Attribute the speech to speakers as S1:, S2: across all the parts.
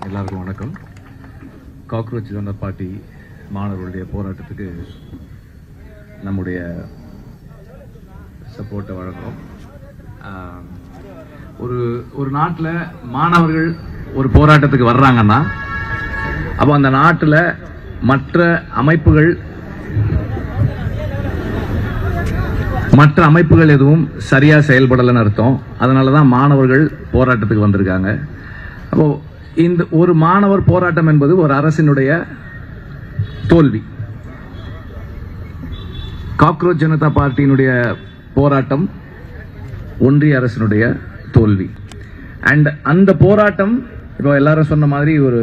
S1: எல்லாருக்கும் வணக்கம். Cockroach Janata party மாணவர்களுடைய போராட்டத்துக்கு நம்முடைய சப்போர்ட்டை வழங்குறோம். ஒரு நாட்டில் மாணவர்கள் ஒரு போராட்டத்துக்கு வர்றாங்கன்னா அப்போ அந்த நாட்டில் மற்ற அமைப்புகள் எதுவும் சரியா செயல்படலைன்னு அர்த்தம். அதனாலதான் மாணவர்கள் போராட்டத்துக்கு வந்திருக்காங்க. அப்போ இந்த ஒரு மாணவர் போராட்டம் என்பது ஒரு அரசினுடைய தோல்வி. காக்ரோச் ஜனதா பார்ட்டியினுடைய போராட்டம் ஒன்றிய அரசினுடைய தோல்வி. அண்ட் அந்த போராட்டம் இப்போ எல்லாரும் சொன்ன மாதிரி ஒரு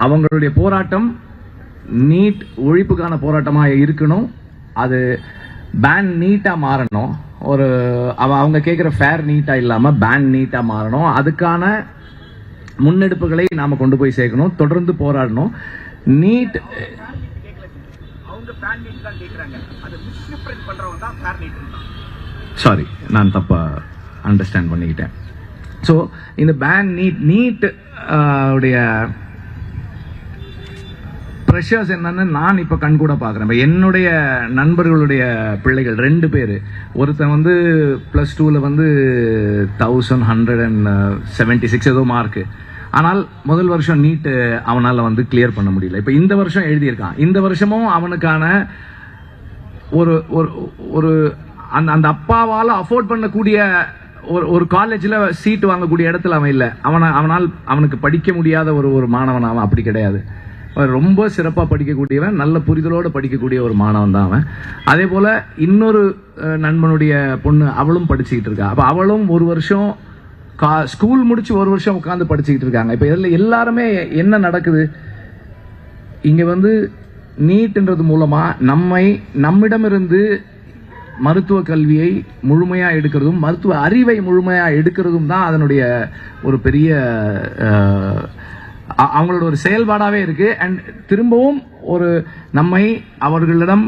S1: அவங்களுடைய போராட்டம் நீட் ஒழிப்புக்கான போராட்டமாக இருக்கணும். அது பேன் நீட்டா மாறணும். ஒரு அவங்க கேட்குற ஃபேர் நீட்டா இல்லாம பேன் நீட்டா மாறணும். அதுக்கான முன்னெடுப்புகளை நாம கொண்டு போய் சேர்க்கணும். தொடர்ந்து போராடணும். நீட் சாரி, நான் தப்பா அண்டர்ஸ்டாண்ட் பண்ணிக்கிட்டேன். ஸோ இந்த பேன் நீட் உடைய ப்ரெஷர்ஸ் என்னன்னு நான் இப்போ கண்கூட பார்க்குறேன். என்னுடைய நண்பர்களுடைய பிள்ளைகள் 2 பேர், ஒருத்தன் வந்து +2ல வந்து 1176 ஏதோ மார்க்கு. ஆனால் முதல் வருஷம் நீட் அவனால் வந்து கிளியர் பண்ண முடியல. இப்போ இந்த வருஷம் எழுதியிருக்கான். இந்த வருஷமும் அவனுக்கான ஒரு ஒரு அந்த அப்பாவால் அஃபோர்ட் பண்ணக்கூடிய ஒரு காலேஜில் சீட் வாங்கக்கூடிய இடத்துல அவன் இல்லை. அவனுக்கு படிக்க முடியாத ஒரு மாணவன் அவன். அப்படி கிடையாது. ரொம்ப சிறப்பாக படிக்கக்கூடியவன், நல்ல புரிதலோடு படிக்கக்கூடிய ஒரு மாணவன் தான் அவன். அதே போல் இன்னொரு நண்பனுடைய பொண்ணு, அவளும் படிச்சுக்கிட்டு இருக்கா. அப்போ அவளும் ஒரு வருஷம் ஸ்கூல் முடிச்சு ஒரு வருஷம் உட்காந்து படிச்சுக்கிட்டு இருக்காங்க. இப்போ இதில் எல்லாருமே என்ன நடக்குது, இங்கே வந்து நீட்ன்றது மூலமாக நம்மிடமிருந்து மருத்துவ கல்வியை முழுமையாக எடுக்கிறதும் மருத்துவ அறிவை முழுமையாக எடுக்கிறதும் தான் அதனுடைய ஒரு பெரிய அவங்களோட ஒரு செயல்பாடாவே இருக்கு. அண்ட் திரும்பவும் ஒரு நம்மை அவர்களிடம்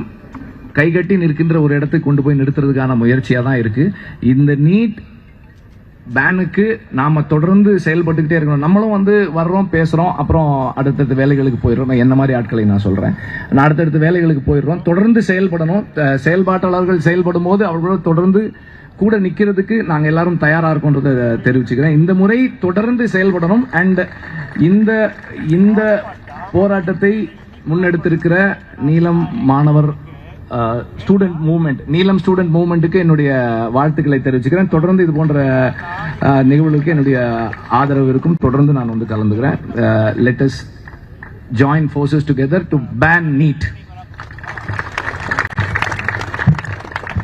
S1: கைகட்டி நிற்கின்ற ஒரு இடத்துக்கு கொண்டு போய் நிறுத்துறதுக்கான முயற்சியா தான் இருக்கு. இந்த நீட் பேனுக்கு நாம தொடர்ந்து செயல்பட்டுக்கிட்டே இருக்கணும். நம்மளும் வந்து வர்றோம், பேசுறோம், அப்புறம் அடுத்தடுத்த வேலைகளுக்கு போயிடுறோம். என்ன மாதிரி ஆட்களை நான் சொல்றேன், நான் அடுத்தடுத்த வேலைகளுக்கு போயிடுறோம். தொடர்ந்து செயல்படணும். செயல்பாட்டாளர்கள் செயல்படும் போது அவர்களோட தொடர்ந்து கூட நிக்கிறதுக்கு நாங்க எல்லாரும் தயாரா இருக்கோன்றதை தெரிவிச்சுக்கிறேன். இந்த முறை தொடர்ந்து செயல்படணும். அண்ட் இந்த போராட்டத்தை முன்னெடுத்திருக்கிற நீலம் மாணவர் ஸ்டூடெண்ட் மூவ்மெண்ட், நீலம் ஸ்டூடெண்ட் மூவ்மெண்ட்டுக்கு என்னுடைய வாழ்த்துக்களை தெரிவிச்சுக்கிறேன். தொடர்ந்து இது போன்ற நிகழ்வுகளுக்கு என்னுடைய ஆதரவு இருக்கும். தொடர்ந்து நான் வந்து கலந்துக்கிறேன். Let us join forces together to ban NEET.